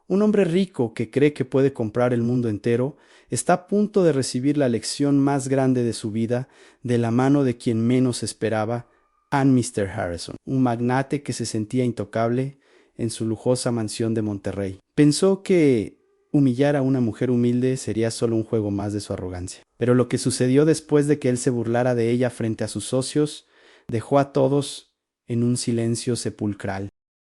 Un hombre rico que cree que puede comprar el mundo entero está a punto de recibir la lección más grande de su vida de la mano de quien menos esperaba, and Mr. Harrison, un magnate que se sentía intocable en su lujosa mansión de Monterrey. Pensó que humillar a una mujer humilde sería solo un juego más de su arrogancia. Pero lo que sucedió después de que él se burlara de ella frente a sus socios dejó a todos en un silencio sepulcral.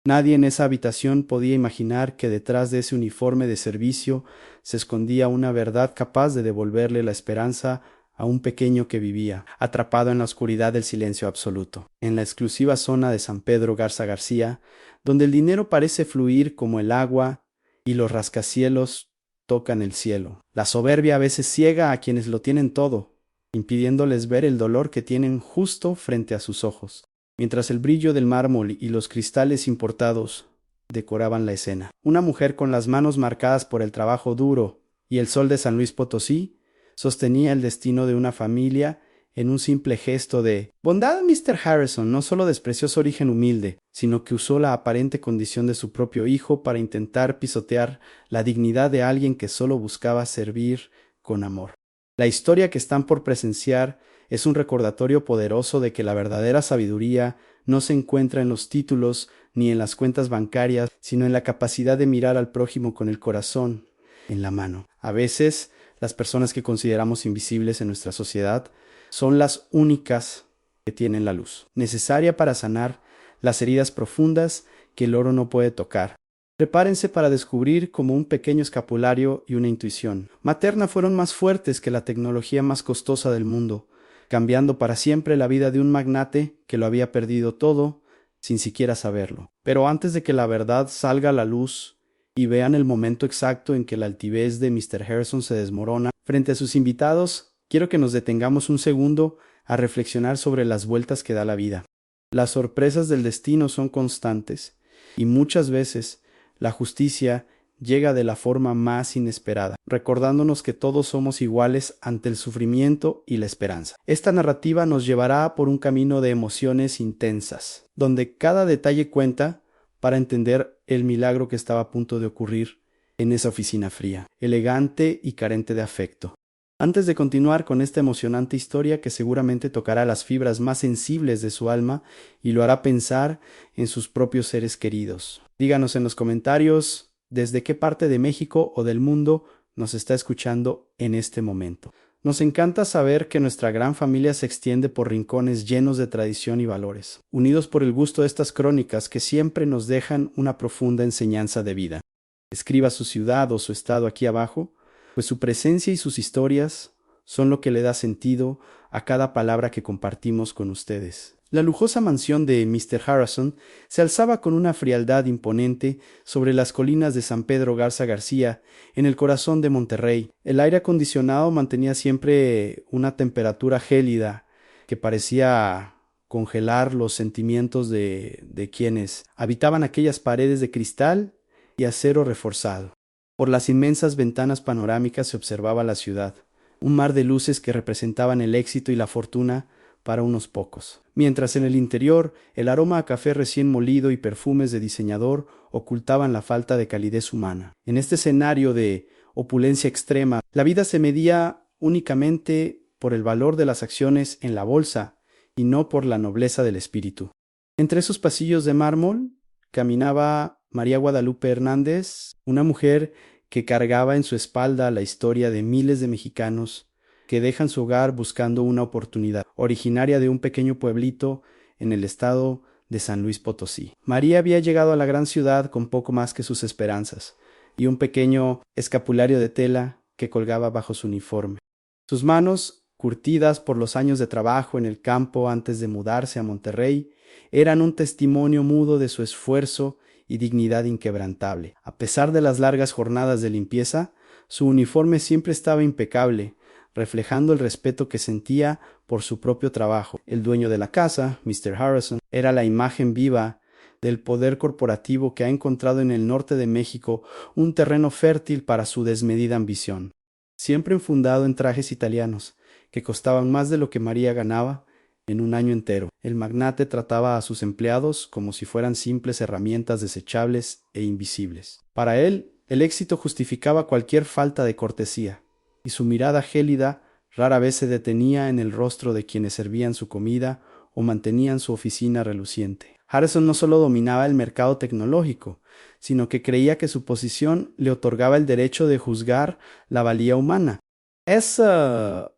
Nadie en esa habitación podía imaginar que detrás de ese uniforme de servicio se escondía una verdad capaz de devolverle la esperanza a un pequeño que vivía, atrapado en la oscuridad del silencio absoluto, en la exclusiva zona de San Pedro Garza García, donde el dinero parece fluir como el agua y los rascacielos tocan el cielo. La soberbia a veces ciega a quienes lo tienen todo, impidiéndoles ver el dolor que tienen justo frente a sus ojos, mientras el brillo del mármol y los cristales importados decoraban la escena. Una mujer con las manos marcadas por el trabajo duro y el sol de San Luis Potosí sostenía el destino de una familia en un simple gesto de bondad. Mr. Harrison no solo despreció su origen humilde, sino que usó la aparente condición de su propio hijo para intentar pisotear la dignidad de alguien que solo buscaba servir con amor. La historia que están por presenciar es un recordatorio poderoso de que la verdadera sabiduría no se encuentra en los títulos ni en las cuentas bancarias, sino en la capacidad de mirar al prójimo con el corazón en la mano. A veces, las personas que consideramos invisibles en nuestra sociedad son las únicas que tienen la luz, necesaria para sanar las heridas profundas que el oro no puede tocar. Prepárense para descubrir cómo un pequeño escapulario y una intuición materna fueron más fuertes que la tecnología más costosa del mundo, cambiando para siempre la vida de un magnate que lo había perdido todo sin siquiera saberlo. Pero antes de que la verdad salga a la luz y vean el momento exacto en que la altivez de Mr. Harrison se desmorona frente a sus invitados, quiero que nos detengamos un segundo a reflexionar sobre las vueltas que da la vida. Las sorpresas del destino son constantes y muchas veces la justicia llega de la forma más inesperada, recordándonos que todos somos iguales ante el sufrimiento y la esperanza. Esta narrativa nos llevará por un camino de emociones intensas, donde cada detalle cuenta para entender el milagro que estaba a punto de ocurrir en esa oficina fría, elegante y carente de afecto. Antes de continuar con esta emocionante historia que seguramente tocará las fibras más sensibles de su alma y lo hará pensar en sus propios seres queridos, díganos en los comentarios desde qué parte de México o del mundo nos está escuchando en este momento. Nos encanta saber que nuestra gran familia se extiende por rincones llenos de tradición y valores, unidos por el gusto de estas crónicas que siempre nos dejan una profunda enseñanza de vida. Escriba su ciudad o su estado aquí abajo, pues su presencia y sus historias son lo que le da sentido a cada palabra que compartimos con ustedes. La lujosa mansión de Mr. Harrison se alzaba con una frialdad imponente sobre las colinas de San Pedro Garza García, en el corazón de Monterrey. El aire acondicionado mantenía siempre una temperatura gélida que parecía congelar los sentimientos de quienes habitaban aquellas paredes de cristal y acero reforzado. Por las inmensas ventanas panorámicas se observaba la ciudad, un mar de luces que representaban el éxito y la fortuna para unos pocos, mientras en el interior el aroma a café recién molido y perfumes de diseñador ocultaban la falta de calidez humana. En este escenario de opulencia extrema, la vida se medía únicamente por el valor de las acciones en la bolsa y no por la nobleza del espíritu. Entre esos pasillos de mármol caminaba María Guadalupe Hernández, una mujer que cargaba en su espalda la historia de miles de mexicanos que dejan su hogar buscando una oportunidad, originaria de un pequeño pueblito en el estado de San Luis Potosí. María había llegado a la gran ciudad con poco más que sus esperanzas y un pequeño escapulario de tela que colgaba bajo su uniforme. Sus manos, curtidas por los años de trabajo en el campo antes de mudarse a Monterrey, eran un testimonio mudo de su esfuerzo y dignidad inquebrantable. A pesar de las largas jornadas de limpieza, su uniforme siempre estaba impecable, reflejando el respeto que sentía por su propio trabajo. El dueño de la casa, Mr. Harrison, era la imagen viva del poder corporativo que ha encontrado en el norte de México un terreno fértil para su desmedida ambición. Siempre enfundado en trajes italianos, que costaban más de lo que María ganaba en un año entero, el magnate trataba a sus empleados como si fueran simples herramientas desechables e invisibles. Para él, El éxito justificaba cualquier falta de cortesía, y su mirada gélida rara vez se detenía en el rostro de quienes servían su comida o mantenían su oficina reluciente. Harrison no solo dominaba el mercado tecnológico, sino que creía que su posición le otorgaba el derecho de juzgar la valía humana. La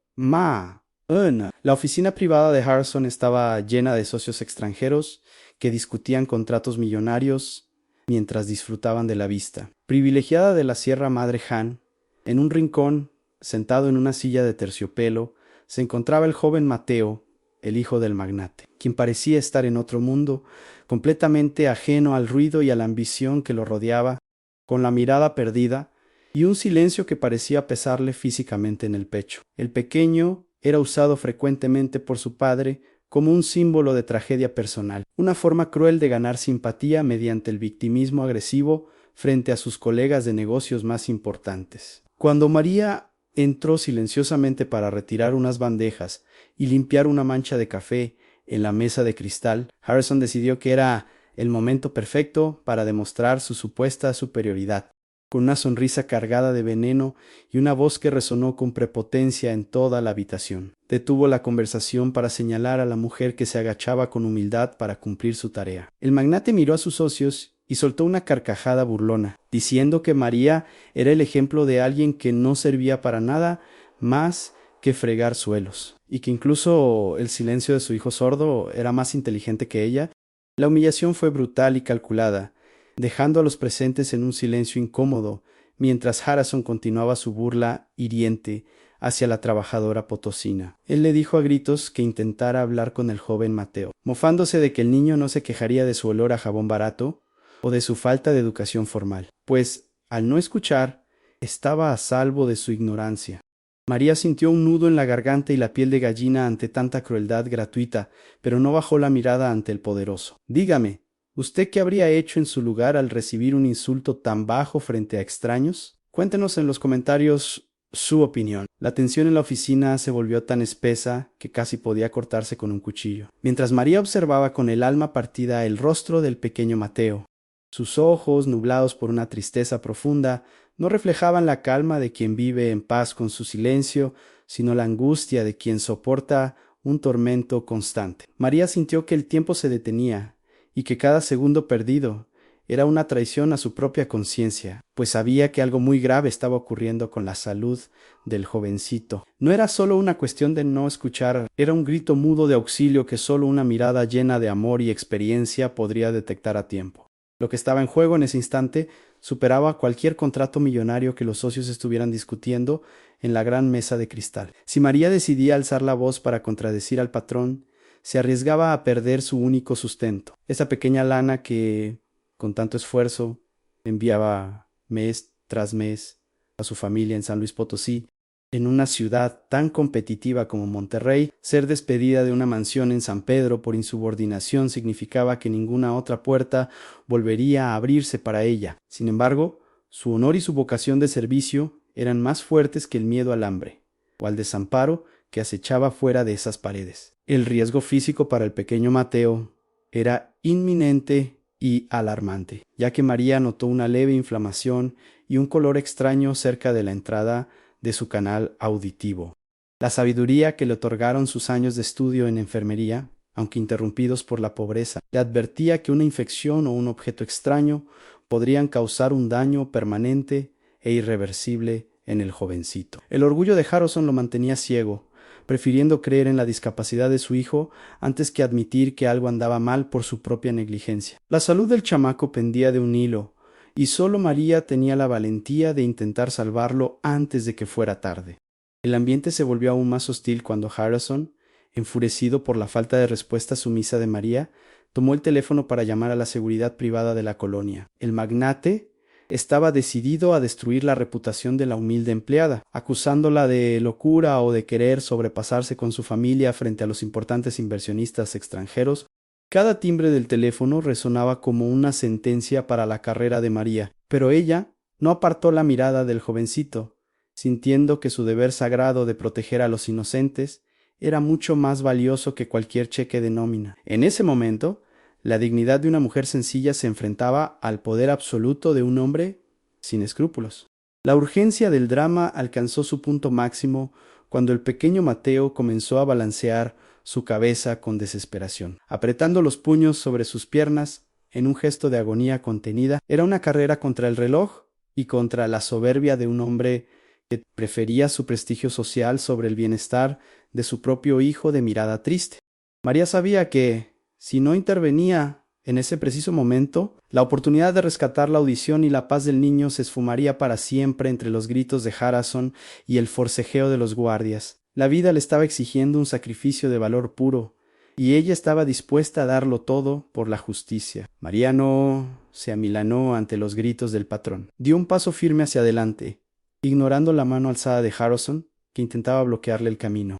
oficina privada de Harrison estaba llena de socios extranjeros que discutían contratos millonarios mientras disfrutaban de la vista. Privilegiada de la Sierra Madre Han, en un rincón, sentado en una silla de terciopelo, se encontraba el joven Mateo, el hijo del magnate, quien parecía estar en otro mundo, completamente ajeno al ruido y a la ambición que lo rodeaba, con la mirada perdida y un silencio que parecía pesarle físicamente en el pecho. El pequeño era usado frecuentemente por su padre como un símbolo de tragedia personal, una forma cruel de ganar simpatía mediante el victimismo agresivo frente a sus colegas de negocios más importantes. Cuando María entró silenciosamente para retirar unas bandejas y limpiar una mancha de café en la mesa de cristal, Harrison decidió que era el momento perfecto para demostrar su supuesta superioridad. Con una sonrisa cargada de veneno y una voz que resonó con prepotencia en toda la habitación, detuvo la conversación para señalar a la mujer que se agachaba con humildad para cumplir su tarea. El magnate miró a sus socios y soltó una carcajada burlona, diciendo que María era el ejemplo de alguien que no servía para nada más que fregar suelos, y que incluso el silencio de su hijo sordo era más inteligente que ella. La humillación fue brutal y calculada, dejando a los presentes en un silencio incómodo, mientras Harrison continuaba su burla hiriente hacia la trabajadora potosina. Él le dijo a gritos que intentara hablar con el joven Mateo, mofándose de que el niño no se quejaría de su olor a jabón barato o de su falta de educación formal, pues, al no escuchar, estaba a salvo de su ignorancia. María sintió un nudo en la garganta y la piel de gallina ante tanta crueldad gratuita, pero no bajó la mirada ante el poderoso. Dígame, ¿usted qué habría hecho en su lugar al recibir un insulto tan bajo frente a extraños? Cuéntenos en los comentarios su opinión. La tensión en la oficina se volvió tan espesa que casi podía cortarse con un cuchillo. Mientras María observaba con el alma partida el rostro del pequeño Mateo, sus ojos, nublados por una tristeza profunda, no reflejaban la calma de quien vive en paz con su silencio, sino la angustia de quien soporta un tormento constante. María sintió que el tiempo se detenía y que cada segundo perdido era una traición a su propia conciencia, pues sabía que algo muy grave estaba ocurriendo con la salud del jovencito. No era solo una cuestión de no escuchar, era un grito mudo de auxilio que solo una mirada llena de amor y experiencia podría detectar a tiempo. Lo que estaba en juego en ese instante superaba cualquier contrato millonario que los socios estuvieran discutiendo en la gran mesa de cristal. Si María decidía alzar la voz para contradecir al patrón, se arriesgaba a perder su único sustento, esa pequeña lana que, con tanto esfuerzo, enviaba mes tras mes a su familia en San Luis Potosí. En una ciudad tan competitiva como Monterrey, ser despedida de una mansión en San Pedro por insubordinación significaba que ninguna otra puerta volvería a abrirse para ella. Sin embargo, su honor y su vocación de servicio eran más fuertes que el miedo al hambre o al desamparo que acechaba fuera de esas paredes. El riesgo físico para el pequeño Mateo era inminente y alarmante, ya que María notó una leve inflamación y un color extraño cerca de la entrada de su canal auditivo. La sabiduría que le otorgaron sus años de estudio en enfermería, aunque interrumpidos por la pobreza, le advertía que una infección o un objeto extraño podrían causar un daño permanente e irreversible en el jovencito. El orgullo de Harrison lo mantenía ciego, prefiriendo creer en la discapacidad de su hijo antes que admitir que algo andaba mal por su propia negligencia. La salud del chamaco pendía de un hilo, y solo María tenía la valentía de intentar salvarlo antes de que fuera tarde. El ambiente se volvió aún más hostil cuando Harrison, enfurecido por la falta de respuesta sumisa de María, tomó el teléfono para llamar a la seguridad privada de la colonia. El magnate estaba decidido a destruir la reputación de la humilde empleada, acusándola de locura o de querer sobrepasarse con su familia frente a los importantes inversionistas extranjeros. Cada timbre del teléfono resonaba como una sentencia para la carrera de María, pero ella no apartó la mirada del jovencito, sintiendo que su deber sagrado de proteger a los inocentes era mucho más valioso que cualquier cheque de nómina. En ese momento, la dignidad de una mujer sencilla se enfrentaba al poder absoluto de un hombre sin escrúpulos. La urgencia del drama alcanzó su punto máximo cuando el pequeño Mateo comenzó a balancear su cabeza con desesperación. Apretando los puños sobre sus piernas, en un gesto de agonía contenida, era una carrera contra el reloj y contra la soberbia de un hombre que prefería su prestigio social sobre el bienestar de su propio hijo de mirada triste. María sabía que, si no intervenía en ese preciso momento, la oportunidad de rescatar la audición y la paz del niño se esfumaría para siempre entre los gritos de Harrison y el forcejeo de los guardias. La vida le estaba exigiendo un sacrificio de valor puro, y ella estaba dispuesta a darlo todo por la justicia. María no se amilanó ante los gritos del patrón. Dio un paso firme hacia adelante, ignorando la mano alzada de Harrison, que intentaba bloquearle el camino.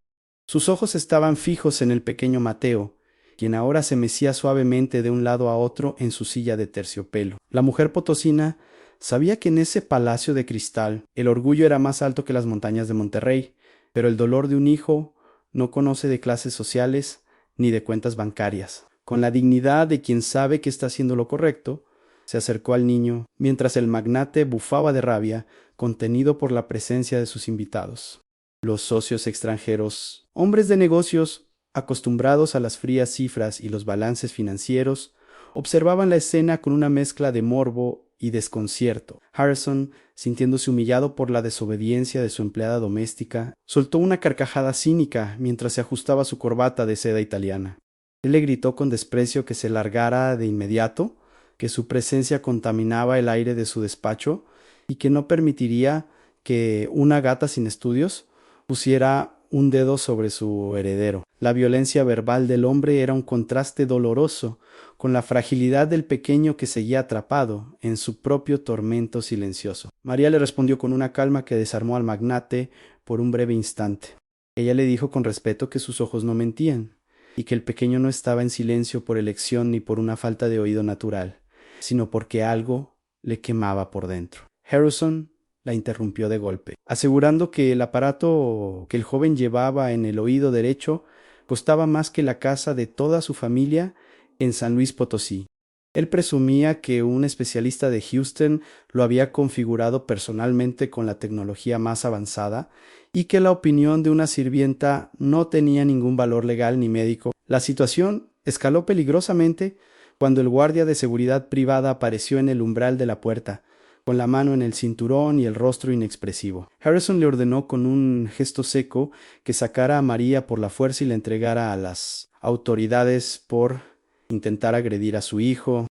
Sus ojos estaban fijos en el pequeño Mateo, quien ahora se mecía suavemente de un lado a otro en su silla de terciopelo. La mujer potosina sabía que en ese palacio de cristal el orgullo era más alto que las montañas de Monterrey, pero el dolor de un hijo no conoce de clases sociales ni de cuentas bancarias. Con la dignidad de quien sabe que está haciendo lo correcto, se acercó al niño, mientras el magnate bufaba de rabia, contenido por la presencia de sus invitados. Los socios extranjeros, hombres de negocios, acostumbrados a las frías cifras y los balances financieros, observaban la escena con una mezcla de morbo y desconcierto. Harrison, sintiéndose humillado por la desobediencia de su empleada doméstica, soltó una carcajada cínica mientras se ajustaba su corbata de seda italiana. Él le gritó con desprecio que se largara de inmediato, que su presencia contaminaba el aire de su despacho y que no permitiría que una gata sin estudios pusiera un dedo sobre su heredero. La violencia verbal del hombre era un contraste doloroso con la fragilidad del pequeño que seguía atrapado en su propio tormento silencioso. María le respondió con una calma que desarmó al magnate por un breve instante. Ella le dijo con respeto que sus ojos no mentían, y que el pequeño no estaba en silencio por elección ni por una falta de oído natural, sino porque algo le quemaba por dentro. Harrison la interrumpió de golpe, asegurando que el aparato que el joven llevaba en el oído derecho costaba más que la casa de toda su familia en San Luis Potosí. Él presumía que un especialista de Houston lo había configurado personalmente con la tecnología más avanzada y que la opinión de una sirvienta no tenía ningún valor legal ni médico. La situación escaló peligrosamente cuando el guardia de seguridad privada apareció en el umbral de la puerta, con la mano en el cinturón y el rostro inexpresivo. Harrison le ordenó con un gesto seco que sacara a María por la fuerza y la entregara a las autoridades por intentar agredir a su hijo.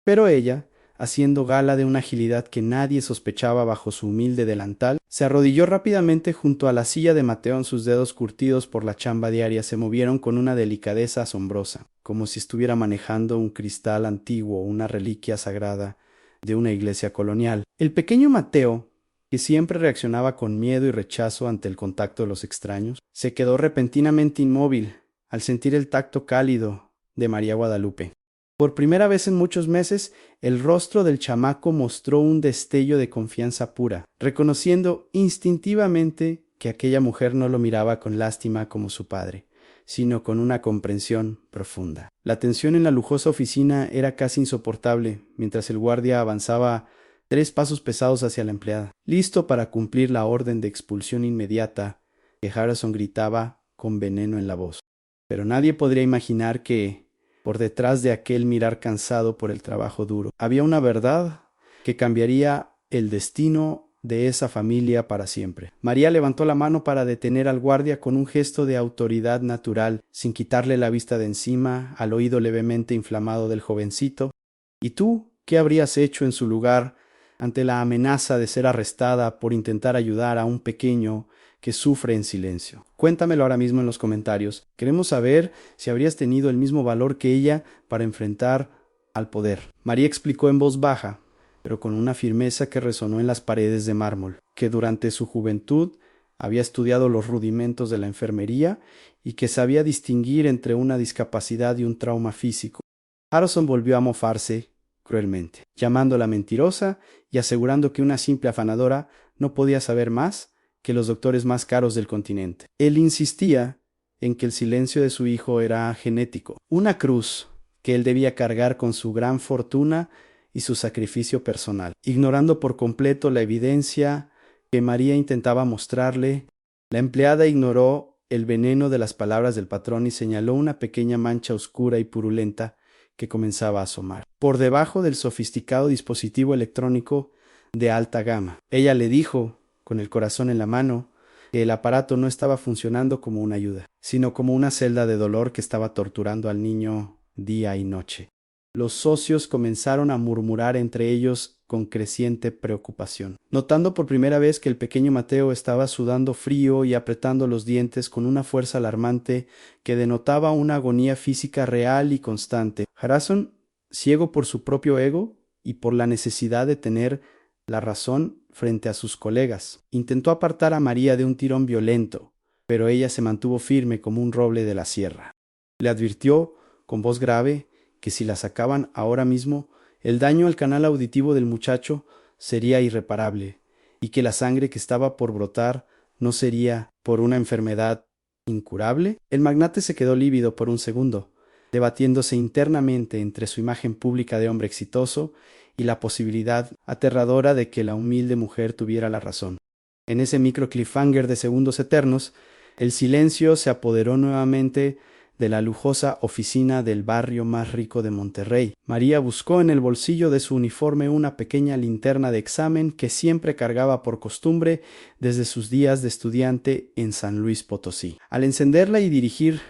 Pero ella, haciendo gala de una agilidad que nadie sospechaba bajo su humilde delantal, se arrodilló rápidamente junto a la silla de Mateo. Sus dedos curtidos por la chamba diaria se movieron con una delicadeza asombrosa, como si estuviera manejando un cristal antiguo o una reliquia sagrada de una iglesia colonial. El pequeño Mateo, que siempre reaccionaba con miedo y rechazo ante el contacto de los extraños, se quedó repentinamente inmóvil al sentir el tacto cálido de María Guadalupe. Por primera vez en muchos meses, el rostro del chamaco mostró un destello de confianza pura, reconociendo instintivamente que aquella mujer no lo miraba con lástima como su padre, sino con una comprensión profunda. La tensión en la lujosa oficina era casi insoportable, mientras el guardia avanzaba 3 pasos pesados hacia la empleada, listo para cumplir la orden de expulsión inmediata que Harrison gritaba con veneno en la voz. Pero nadie podría imaginar que, por detrás de aquel mirar cansado por el trabajo duro, había una verdad que cambiaría el destino de esa familia para siempre. María levantó la mano para detener al guardia con un gesto de autoridad natural, sin quitarle la vista de encima al oído levemente inflamado del jovencito. ¿Y tú qué habrías hecho en su lugar ante la amenaza de ser arrestada por intentar ayudar a un pequeño que sufre en silencio? Cuéntamelo ahora mismo en los comentarios. Queremos saber si habrías tenido el mismo valor que ella para enfrentar al poder. María explicó en voz baja, pero con una firmeza que resonó en las paredes de mármol, que durante su juventud había estudiado los rudimentos de la enfermería y que sabía distinguir entre una discapacidad y un trauma físico. Harrison volvió a mofarse cruelmente, llamándola mentirosa y asegurando que una simple afanadora no podía saber más que los doctores más caros del continente. Él insistía en que el silencio de su hijo era genético, una cruz que él debía cargar con su gran fortuna y su sacrificio personal. Ignorando por completo la evidencia que María intentaba mostrarle, la empleada ignoró el veneno de las palabras del patrón y señaló una pequeña mancha oscura y purulenta que comenzaba a asomar por debajo del sofisticado dispositivo electrónico de alta gama. Ella le dijo, con el corazón en la mano, que el aparato no estaba funcionando como una ayuda, sino como una celda de dolor que estaba torturando al niño día y noche. Los socios comenzaron a murmurar entre ellos con creciente preocupación, notando por primera vez que el pequeño Mateo estaba sudando frío y apretando los dientes con una fuerza alarmante que denotaba una agonía física real y constante. Harrison, ciego por su propio ego y por la necesidad de tener la razón frente a sus colegas, intentó apartar a María de un tirón violento, pero ella se mantuvo firme como un roble de la sierra. Le advirtió, con voz grave, que si la sacaban ahora mismo, el daño al canal auditivo del muchacho sería irreparable, y que la sangre que estaba por brotar no sería por una enfermedad incurable. El magnate se quedó lívido por un segundo, debatiéndose internamente entre su imagen pública de hombre exitoso y la posibilidad aterradora de que la humilde mujer tuviera la razón. En ese micro cliffhanger de segundos eternos, el silencio se apoderó nuevamente de la lujosa oficina del barrio más rico de Monterrey. María buscó en el bolsillo de su uniforme una pequeña linterna de examen que siempre cargaba por costumbre desde sus días de estudiante en San Luis Potosí. Al encenderla y dirigir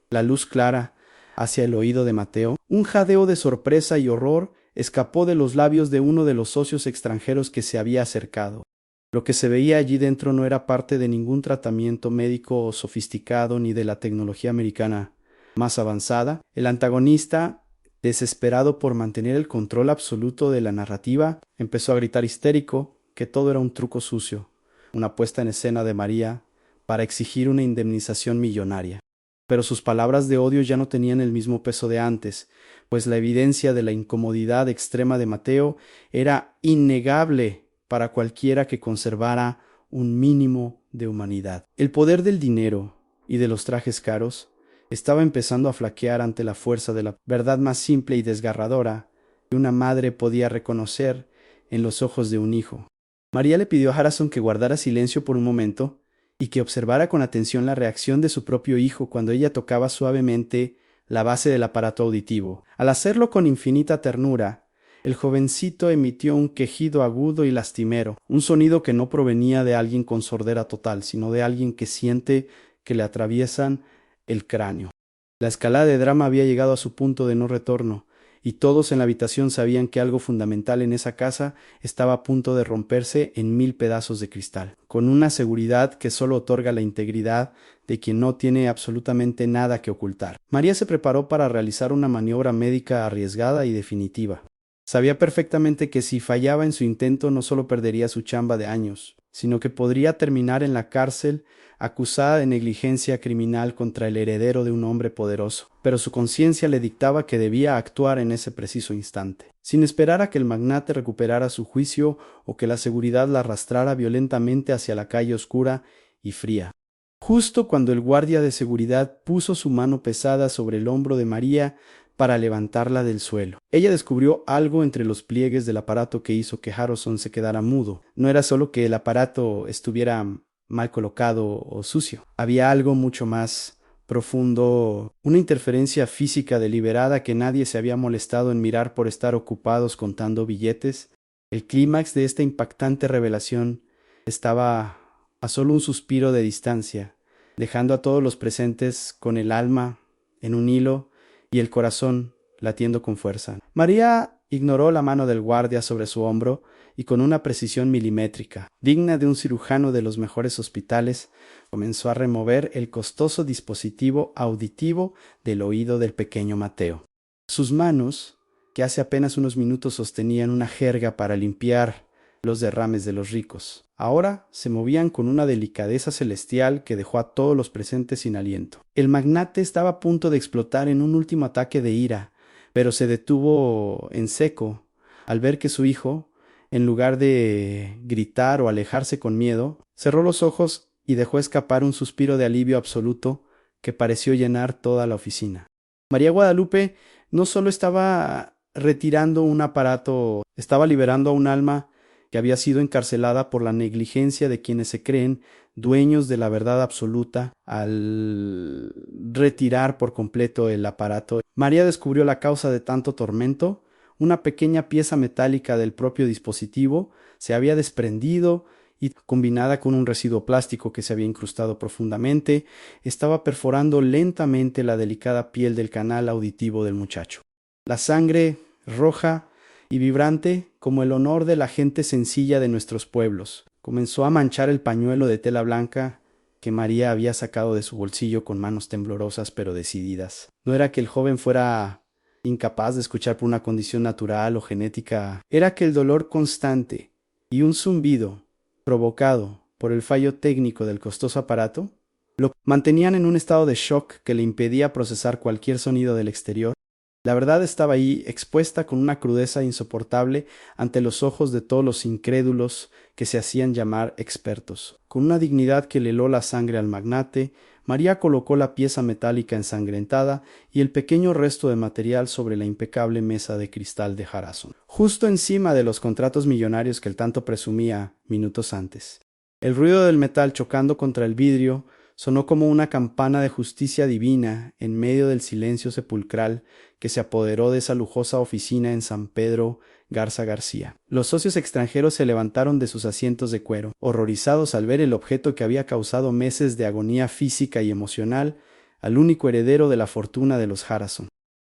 la luz clara hacia el oído de Mateo, un jadeo de sorpresa y horror escapó de los labios de uno de los socios extranjeros que se había acercado. Lo que se veía allí dentro no era parte de ningún tratamiento médico sofisticado ni de la tecnología americana más avanzada. El antagonista, desesperado por mantener el control absoluto de la narrativa, empezó a gritar histérico que todo era un truco sucio, una puesta en escena de María para exigir una indemnización millonaria. Pero sus palabras de odio ya no tenían el mismo peso de antes, pues la evidencia de la incomodidad extrema de Mateo era innegable para cualquiera que conservara un mínimo de humanidad. El poder del dinero y de los trajes caros estaba empezando a flaquear ante la fuerza de la verdad más simple y desgarradora que una madre podía reconocer en los ojos de un hijo. María le pidió a Harrison que guardara silencio por un momento y que observara con atención la reacción de su propio hijo cuando ella tocaba suavemente la base del aparato auditivo. Al hacerlo con infinita ternura, el jovencito emitió un quejido agudo y lastimero, un sonido que no provenía de alguien con sordera total, sino de alguien que siente que le atraviesan el cráneo. La escalada de drama había llegado a su punto de no retorno, y todos en la habitación sabían que algo fundamental en esa casa estaba a punto de romperse en 1000 pedazos de cristal, con una seguridad que solo otorga la integridad de quien no tiene absolutamente nada que ocultar. María se preparó para realizar una maniobra médica arriesgada y definitiva. Sabía perfectamente que si fallaba en su intento no solo perdería su chamba de años, sino que podría terminar en la cárcel acusada de negligencia criminal contra el heredero de un hombre poderoso, pero su conciencia le dictaba que debía actuar en ese preciso instante, sin esperar a que el magnate recuperara su juicio o que la seguridad la arrastrara violentamente hacia la calle oscura y fría. Justo cuando el guardia de seguridad puso su mano pesada sobre el hombro de María para levantarla del suelo, ella descubrió algo entre los pliegues del aparato que hizo que Harrison se quedara mudo. No era solo que el aparato estuviera mal colocado o sucio. Había algo mucho más profundo, una interferencia física deliberada que nadie se había molestado en mirar por estar ocupados contando billetes. El clímax de esta impactante revelación estaba a solo un suspiro de distancia, dejando a todos los presentes con el alma en un hilo y el corazón latiendo con fuerza. María ignoró la mano del guardia sobre su hombro y con una precisión milimétrica, digna de un cirujano de los mejores hospitales, comenzó a remover el costoso dispositivo auditivo del oído del pequeño Mateo. Sus manos, que hace apenas unos minutos sostenían una jerga para limpiar los derrames de los ricos, ahora se movían con una delicadeza celestial que dejó a todos los presentes sin aliento. El magnate estaba a punto de explotar en un último ataque de ira, pero se detuvo en seco al ver que su hijo, en lugar de gritar o alejarse con miedo, cerró los ojos y dejó escapar un suspiro de alivio absoluto que pareció llenar toda la oficina. María Guadalupe no solo estaba retirando un aparato, estaba liberando a un alma que había sido encarcelada por la negligencia de quienes se creen dueños de la verdad absoluta al retirar por completo el aparato. María descubrió la causa de tanto tormento. Una pequeña pieza metálica del propio dispositivo se había desprendido y, combinada con un residuo plástico que se había incrustado profundamente, estaba perforando lentamente la delicada piel del canal auditivo del muchacho. La sangre, roja y vibrante como el honor de la gente sencilla de nuestros pueblos, comenzó a manchar el pañuelo de tela blanca que María había sacado de su bolsillo con manos temblorosas pero decididas. No era que el joven fuera incapaz de escuchar por una condición natural o genética, era que el dolor constante y un zumbido provocado por el fallo técnico del costoso aparato lo mantenían en un estado de shock que le impedía procesar cualquier sonido del exterior. La verdad estaba ahí, expuesta con una crudeza insoportable ante los ojos de todos los incrédulos que se hacían llamar expertos. Con una dignidad que le heló la sangre al magnate, María colocó la pieza metálica ensangrentada y el pequeño resto de material sobre la impecable mesa de cristal de Harrison, justo encima de los contratos millonarios que él tanto presumía minutos antes. El ruido del metal chocando contra el vidrio sonó como una campana de justicia divina en medio del silencio sepulcral que se apoderó de esa lujosa oficina en San Pedro Garza García. Los socios extranjeros se levantaron de sus asientos de cuero, horrorizados al ver el objeto que había causado meses de agonía física y emocional al único heredero de la fortuna de los Harrison.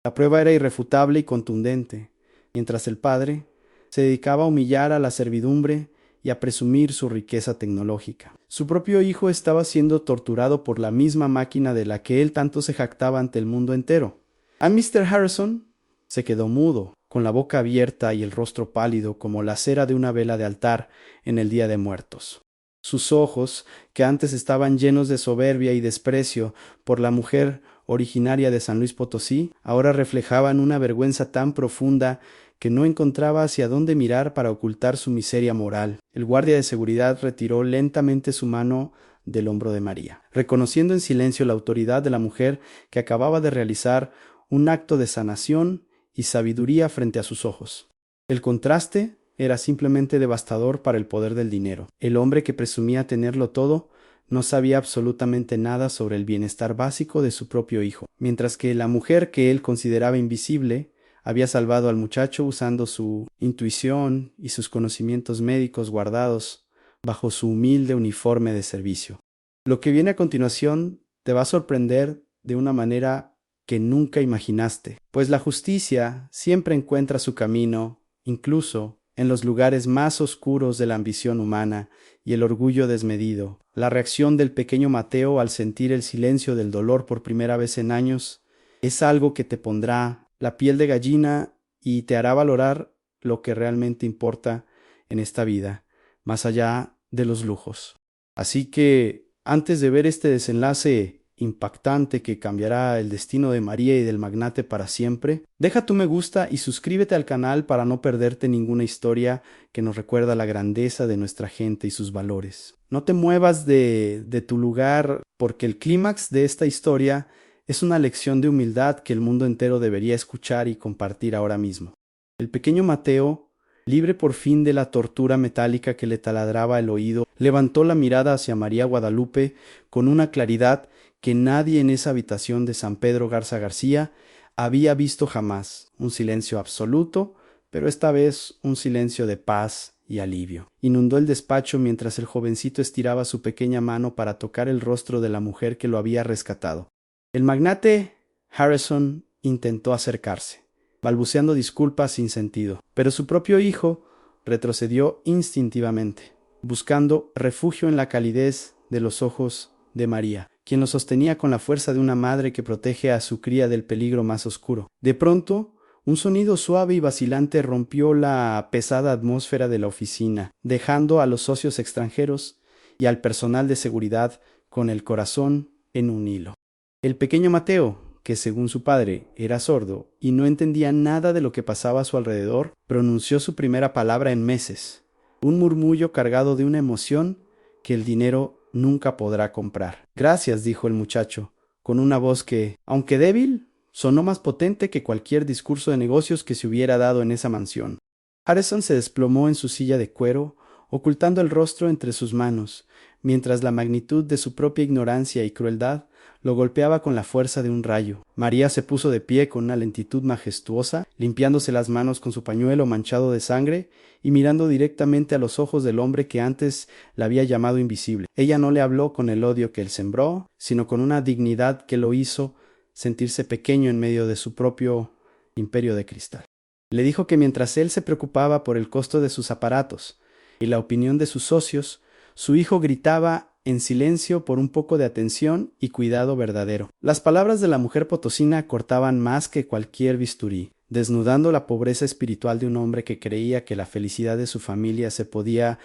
La prueba era irrefutable y contundente, mientras el padre se dedicaba a humillar a la servidumbre y a presumir su riqueza tecnológica. Su propio hijo estaba siendo torturado por la misma máquina de la que él tanto se jactaba ante el mundo entero. A Mr. Harrison se quedó mudo, con la boca abierta y el rostro pálido como la cera de una vela de altar en el Día de Muertos. Sus ojos, que antes estaban llenos de soberbia y desprecio por la mujer originaria de San Luis Potosí, ahora reflejaban una vergüenza tan profunda que no encontraba hacia dónde mirar para ocultar su miseria moral. El guardia de seguridad retiró lentamente su mano del hombro de María, reconociendo en silencio la autoridad de la mujer que acababa de realizar un acto de sanación y sabiduría frente a sus ojos. El contraste era simplemente devastador para el poder del dinero. El hombre que presumía tenerlo todo no sabía absolutamente nada sobre el bienestar básico de su propio hijo, mientras que la mujer que él consideraba invisible había salvado al muchacho usando su intuición y sus conocimientos médicos guardados bajo su humilde uniforme de servicio. Lo que viene a continuación te va a sorprender de una manera que nunca imaginaste, pues la justicia siempre encuentra su camino, incluso en los lugares más oscuros de la ambición humana y el orgullo desmedido. La reacción del pequeño Mateo al sentir el silencio del dolor por primera vez en años es algo que te pondrá la piel de gallina y te hará valorar lo que realmente importa en esta vida, más allá de los lujos. Así que, antes de ver este desenlace impactante que cambiará el destino de María y del magnate para siempre, deja tu me gusta y suscríbete al canal para no perderte ninguna historia que nos recuerda la grandeza de nuestra gente y sus valores. No te muevas de tu lugar, porque el clímax de esta historia es una lección de humildad que el mundo entero debería escuchar y compartir ahora mismo. El pequeño Mateo, libre por fin de la tortura metálica que le taladraba el oído, levantó la mirada hacia María Guadalupe con una claridad que nadie en esa habitación de San Pedro Garza García había visto jamás. Un silencio absoluto, pero esta vez un silencio de paz y alivio. Inundó el despacho mientras el jovencito estiraba su pequeña mano para tocar el rostro de la mujer que lo había rescatado. El magnate Harrison intentó acercarse, balbuceando disculpas sin sentido, pero su propio hijo retrocedió instintivamente, buscando refugio en la calidez de los ojos de María, quien lo sostenía con la fuerza de una madre que protege a su cría del peligro más oscuro. De pronto, un sonido suave y vacilante rompió la pesada atmósfera de la oficina, dejando a los socios extranjeros y al personal de seguridad con el corazón en un hilo. El pequeño Mateo, que según su padre era sordo y no entendía nada de lo que pasaba a su alrededor, pronunció su primera palabra en meses, un murmullo cargado de una emoción que el dinero nunca podrá comprar. Gracias, dijo el muchacho, con una voz que, aunque débil, sonó más potente que cualquier discurso de negocios que se hubiera dado en esa mansión. Harrison se desplomó en su silla de cuero, ocultando el rostro entre sus manos, mientras la magnitud de su propia ignorancia y crueldad lo golpeaba con la fuerza de un rayo. María se puso de pie con una lentitud majestuosa, limpiándose las manos con su pañuelo manchado de sangre y mirando directamente a los ojos del hombre que antes la había llamado invisible. Ella no le habló con el odio que él sembró, sino con una dignidad que lo hizo sentirse pequeño en medio de su propio imperio de cristal. Le dijo que mientras él se preocupaba por el costo de sus aparatos y la opinión de sus socios, su hijo gritaba en silencio por un poco de atención y cuidado verdadero. Las palabras de la mujer potosina cortaban más que cualquier bisturí, desnudando la pobreza espiritual de un hombre que creía que la felicidad de su familia se podía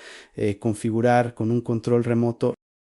configurar con un control remoto.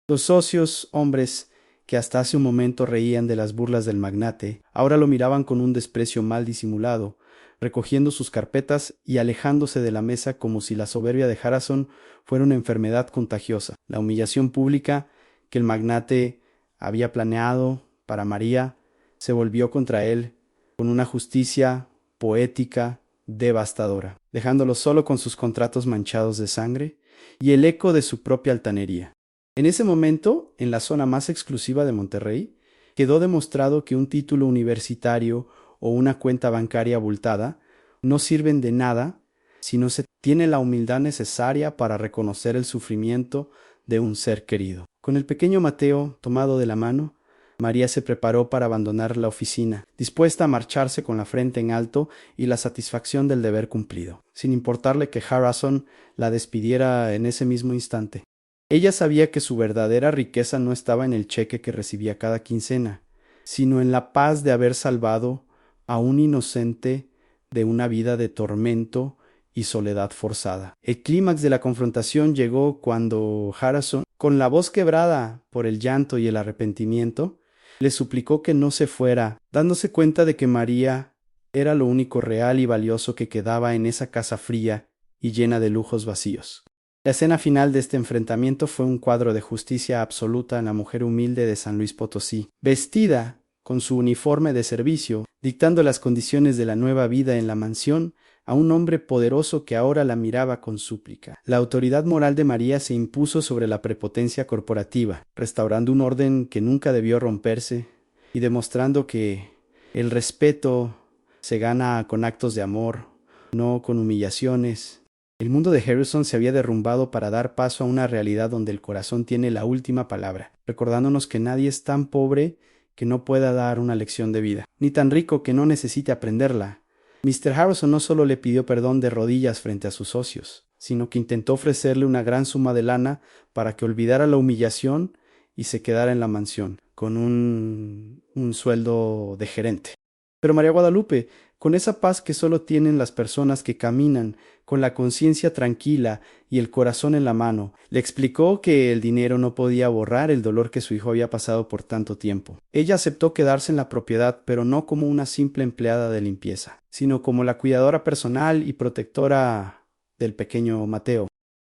Los socios, hombres que hasta hace un momento reían de las burlas del magnate, ahora lo miraban con un desprecio mal disimulado, recogiendo sus carpetas y alejándose de la mesa como si la soberbia de Harrison fuera una enfermedad contagiosa. La humillación pública que el magnate había planeado para María se volvió contra él con una justicia poética devastadora, dejándolo solo con sus contratos manchados de sangre y el eco de su propia altanería. En ese momento, en la zona más exclusiva de Monterrey, quedó demostrado que un título universitario o una cuenta bancaria abultada no sirven de nada si no se tiene la humildad necesaria para reconocer el sufrimiento de un ser querido. Con el pequeño Mateo tomado de la mano, María se preparó para abandonar la oficina, dispuesta a marcharse con la frente en alto y la satisfacción del deber cumplido, sin importarle que Harrison la despidiera en ese mismo instante. Ella sabía que su verdadera riqueza no estaba en el cheque que recibía cada quincena, sino en la paz de haber salvado a un inocente de una vida de tormento y soledad forzada. El clímax de la confrontación llegó cuando Harrison, con la voz quebrada por el llanto y el arrepentimiento, le suplicó que no se fuera, dándose cuenta de que María era lo único real y valioso que quedaba en esa casa fría y llena de lujos vacíos. La escena final de este enfrentamiento fue un cuadro de justicia absoluta en la mujer humilde de San Luis Potosí, vestida con su uniforme de servicio, dictando las condiciones de la nueva vida en la mansión a un hombre poderoso que ahora la miraba con súplica. La autoridad moral de María se impuso sobre la prepotencia corporativa, restaurando un orden que nunca debió romperse y demostrando que el respeto se gana con actos de amor, no con humillaciones. El mundo de Harrison se había derrumbado para dar paso a una realidad donde el corazón tiene la última palabra, recordándonos que nadie es tan pobre que no pueda dar una lección de vida, ni tan rico que no necesite aprenderla. Mr. Harrison no solo le pidió perdón de rodillas frente a sus socios, sino que intentó ofrecerle una gran suma de lana para que olvidara la humillación y se quedara en la mansión, con un sueldo de gerente. Pero María Guadalupe, con esa paz que solo tienen las personas que caminan con la conciencia tranquila y el corazón en la mano, le explicó que el dinero no podía borrar el dolor que su hijo había pasado por tanto tiempo. Ella aceptó quedarse en la propiedad, pero no como una simple empleada de limpieza, sino como la cuidadora personal y protectora del pequeño Mateo.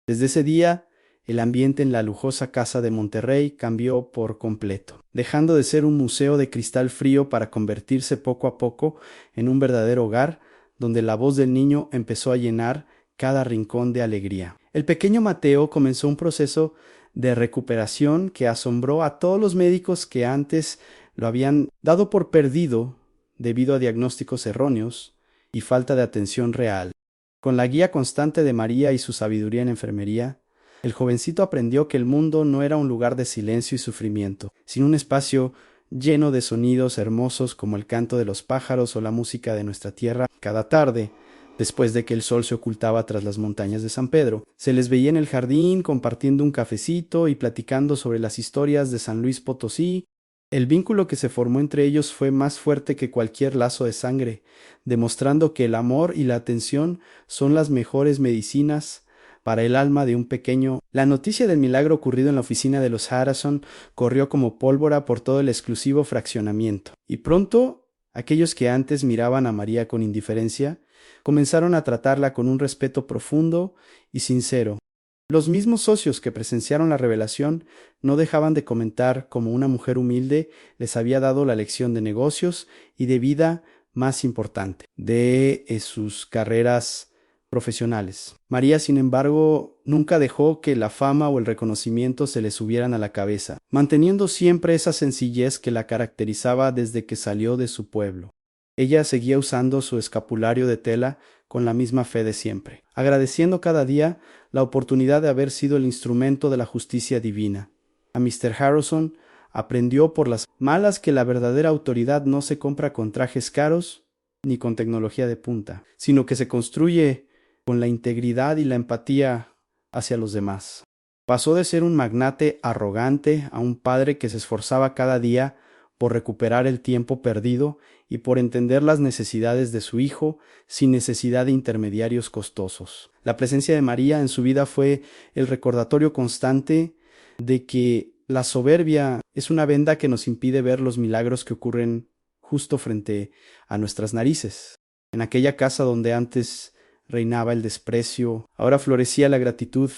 Desde ese día, el ambiente en la lujosa casa de Monterrey cambió por completo, dejando de ser un museo de cristal frío para convertirse poco a poco en un verdadero hogar donde la voz del niño empezó a llenar cada rincón de alegría. El pequeño Mateo comenzó un proceso de recuperación que asombró a todos los médicos que antes lo habían dado por perdido debido a diagnósticos erróneos y falta de atención real. Con la guía constante de María y su sabiduría en enfermería, el jovencito aprendió que el mundo no era un lugar de silencio y sufrimiento, sino un espacio lleno de sonidos hermosos como el canto de los pájaros o la música de nuestra tierra. Cada tarde, después de que el sol se ocultaba tras las montañas de San Pedro, se les veía en el jardín compartiendo un cafecito y platicando sobre las historias de San Luis Potosí. El vínculo que se formó entre ellos fue más fuerte que cualquier lazo de sangre, demostrando que el amor y la atención son las mejores medicinas para el alma de un pequeño. La noticia del milagro ocurrido en la oficina de los Harrison corrió como pólvora por todo el exclusivo fraccionamiento, y pronto aquellos que antes miraban a María con indiferencia comenzaron a tratarla con un respeto profundo y sincero. Los mismos socios que presenciaron la revelación no dejaban de comentar cómo una mujer humilde les había dado la lección de negocios y de vida más importante de sus carreras profesionales. María, sin embargo, nunca dejó que la fama o el reconocimiento se le subieran a la cabeza, manteniendo siempre esa sencillez que la caracterizaba desde que salió de su pueblo. Ella seguía usando su escapulario de tela con la misma fe de siempre, agradeciendo cada día la oportunidad de haber sido el instrumento de la justicia divina. A Mr. Harrison aprendió por las malas que la verdadera autoridad no se compra con trajes caros ni con tecnología de punta, sino que se construye con la integridad y la empatía hacia los demás. Pasó de ser un magnate arrogante a un padre que se esforzaba cada día por recuperar el tiempo perdido y por entender las necesidades de su hijo sin necesidad de intermediarios costosos. La presencia de María en su vida fue el recordatorio constante de que la soberbia es una venda que nos impide ver los milagros que ocurren justo frente a nuestras narices. En aquella casa donde antes reinaba el desprecio, ahora florecía la gratitud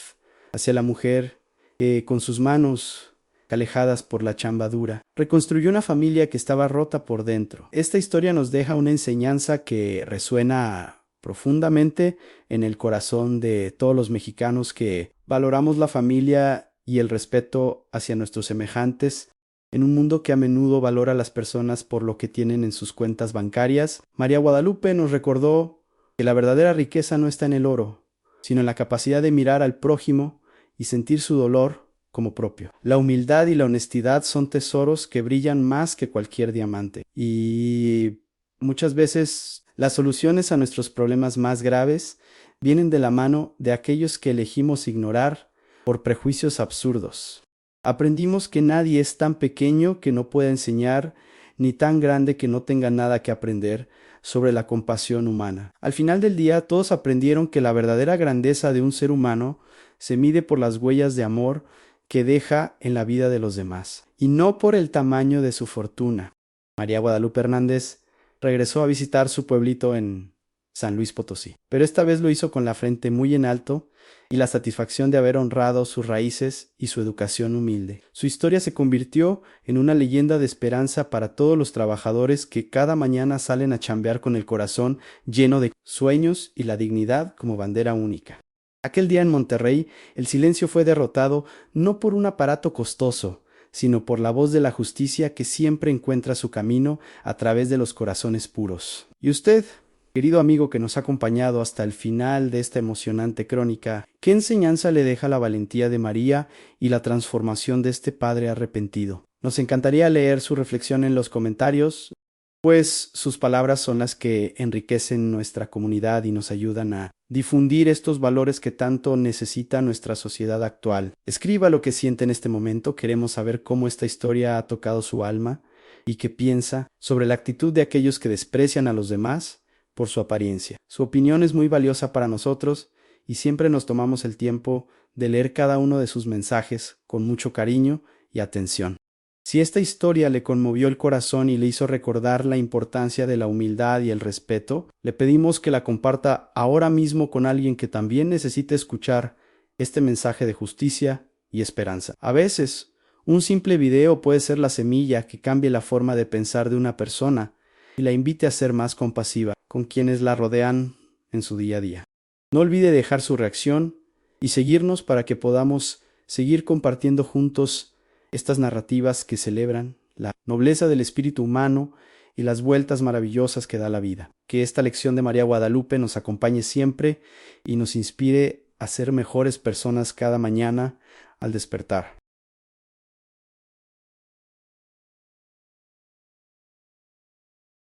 hacia la mujer que con sus manos alejadas por la chambadura, reconstruyó una familia que estaba rota por dentro. Esta historia nos deja una enseñanza que resuena profundamente en el corazón de todos los mexicanos que valoramos la familia y el respeto hacia nuestros semejantes en un mundo que a menudo valora a las personas por lo que tienen en sus cuentas bancarias. María Guadalupe nos recordó que la verdadera riqueza no está en el oro, sino en la capacidad de mirar al prójimo y sentir su dolor como propio. La humildad y la honestidad son tesoros que brillan más que cualquier diamante. Y muchas veces las soluciones a nuestros problemas más graves vienen de la mano de aquellos que elegimos ignorar por prejuicios absurdos. Aprendimos que nadie es tan pequeño que no pueda enseñar, ni tan grande que no tenga nada que aprender sobre la compasión humana. Al final del día, todos aprendieron que la verdadera grandeza de un ser humano se mide por las huellas de amor que deja en la vida de los demás, y no por el tamaño de su fortuna. María Guadalupe Hernández regresó a visitar su pueblito en San Luis Potosí, pero esta vez lo hizo con la frente muy en alto y la satisfacción de haber honrado sus raíces y su educación humilde. Su historia se convirtió en una leyenda de esperanza para todos los trabajadores que cada mañana salen a chambear con el corazón lleno de sueños y la dignidad como bandera única. Aquel día en Monterrey, el silencio fue derrotado no por un aparato costoso, sino por la voz de la justicia que siempre encuentra su camino a través de los corazones puros. Y usted, querido amigo que nos ha acompañado hasta el final de esta emocionante crónica, ¿qué enseñanza le deja la valentía de María y la transformación de este padre arrepentido? Nos encantaría leer su reflexión en los comentarios, pues sus palabras son las que enriquecen nuestra comunidad y nos ayudan a difundir estos valores que tanto necesita nuestra sociedad actual. Escriba lo que siente en este momento, queremos saber cómo esta historia ha tocado su alma y qué piensa sobre la actitud de aquellos que desprecian a los demás por su apariencia. Su opinión es muy valiosa para nosotros y siempre nos tomamos el tiempo de leer cada uno de sus mensajes con mucho cariño y atención. Si esta historia le conmovió el corazón y le hizo recordar la importancia de la humildad y el respeto, le pedimos que la comparta ahora mismo con alguien que también necesite escuchar este mensaje de justicia y esperanza. A veces, un simple video puede ser la semilla que cambie la forma de pensar de una persona y la invite a ser más compasiva con quienes la rodean en su día a día. No olvide dejar su reacción y seguirnos para que podamos seguir compartiendo juntos estas narrativas que celebran la nobleza del espíritu humano y las vueltas maravillosas que da la vida. Que esta lección de María Guadalupe nos acompañe siempre y nos inspire a ser mejores personas cada mañana al despertar.